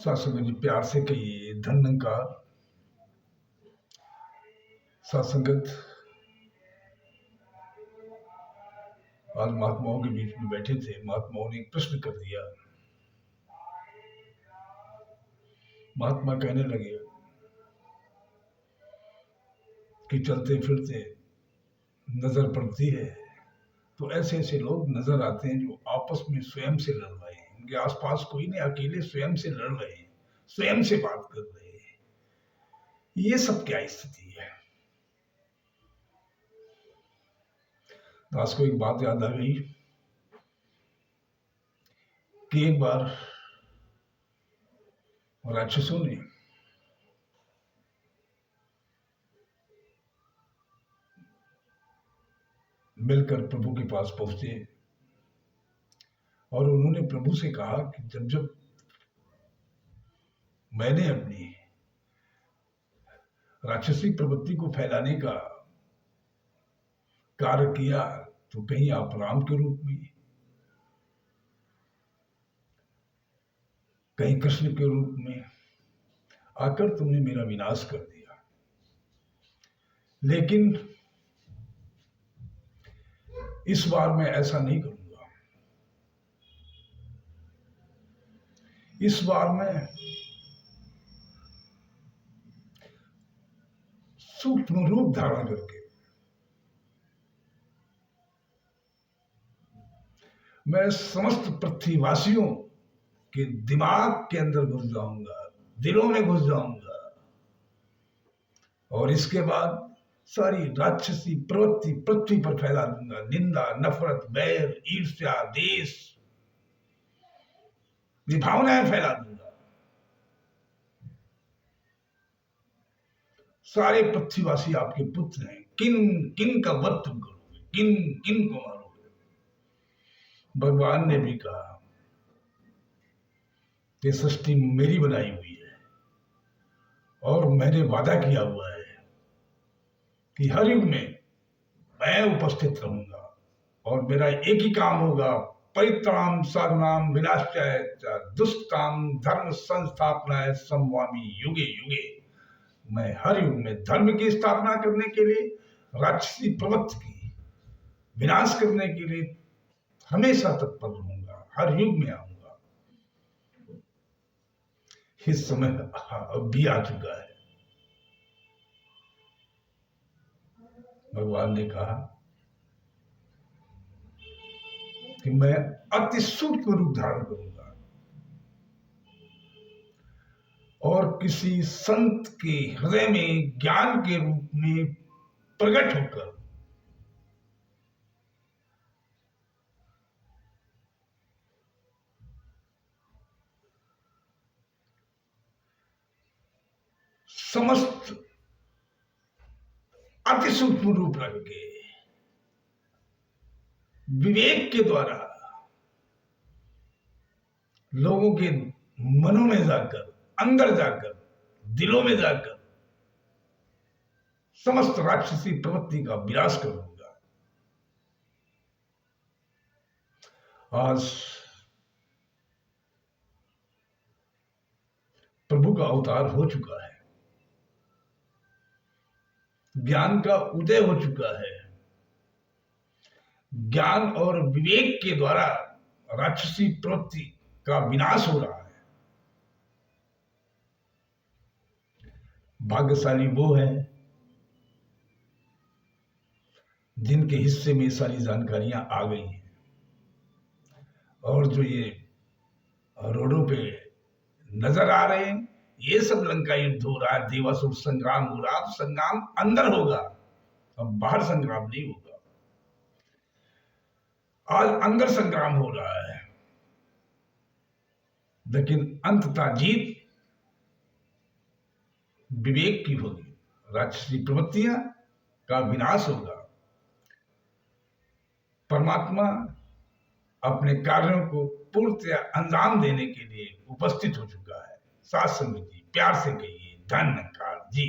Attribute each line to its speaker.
Speaker 1: सत्संग जी प्यार से कहिए धन्यकार। सत्संगत आज महात्माओं के बीच में बैठे थे। महात्माओं ने एक प्रश्न कर दिया। महात्मा कहने लगे कि चलते फिरते नजर पड़ती है तो ऐसे ऐसे लोग नजर आते हैं जो आपस में स्वयं से लड़ रहे हैं। उनके आसपास कोई नहीं, अकेले स्वयं से लड़ रहे हैं, स्वयं से बात कर रहे हैं। ये सब क्या स्थिति है? दास को एक बात याद आ गई कि एक बार राक्षसों ने मिलकर प्रभु के पास पहुंचे और उन्होंने प्रभु से कहा कि जब जब मैंने अपनी राक्षसी प्रवृत्ति को फैलाने का कार्य किया तो कहीं आप राम के रूप में, कहीं कृष्ण के रूप में आकर तुमने मेरा विनाश कर दिया। लेकिन इस बार मैं ऐसा नहीं करूंगा। इस बार मैं सूक्ष्म रूप धारण करके मैं समस्त पृथ्वीवासियों के दिमाग के अंदर घुस जाऊंगा, दिलों में घुस जाऊंगा और इसके बाद सारी राक्षसी प्रवृत्ति पृथ्वी पर फैला दूंगा। निंदा, नफरत, बैर, ईर्ष्या, देश, विभावनाएं फैला दूंगा। सारे पृथ्वीवासी आपके पुत्र हैं। किन किन का वध तुम करोगे, किन किन को मारोगे? भगवान ने भी कहा कि सृष्टि मेरी बनाई हुई है और मैंने वादा किया हुआ है कि हर युग में मैं उपस्थित रहूंगा और मेरा एक ही काम होगा, परित्राण साधनाम विनाशाय दुष्टाम धर्म संस्थापनाय संवामी युगे युगे। मैं हर युग में धर्म की स्थापना करने के लिए, राक्षसी प्रवृत्ति की विनाश करने के लिए हमेशा तत्पर रहूंगा, हर युग में आऊंगा। इस समय अब भी आ चुका है। भगवान ने कहा कि मैं अति सूक्ष्म रूप धारण करूंगा और किसी संत के हृदय में ज्ञान के रूप में प्रकट होकर समस्त अति सूक्ष्म रूप रख के विवेक के द्वारा लोगों के मनों में जाकर, अंदर जाकर, दिलों में जाकर समस्त राक्षसी प्रवृत्ति का विनाश करूंगा। आज प्रभु का अवतार हो चुका है, ज्ञान का उदय हो चुका है। ज्ञान और विवेक के द्वारा राक्षसी प्रवृत्ति का विनाश हो रहा है। भाग्यशाली वो है जिनके हिस्से में सारी जानकारियां आ गई हैं और जो ये रोडों पे नजर आ रहे हैं, ये सब लंका युद्ध हो रहा है, देवासुर संग्राम हो रहा है। संग्राम अंदर होगा, अब बाहर संग्राम नहीं होगा। आज अंदर संग्राम हो रहा है, लेकिन अंततः जीत विवेक की होगी। राक्षसी प्रवृत्तियां का विनाश होगा। परमात्मा अपने कार्यों को पूर्णतया अंजाम देने के लिए उपस्थित हो चुका है। साथ संगत जी प्यार से कहिए धन्यकार जी।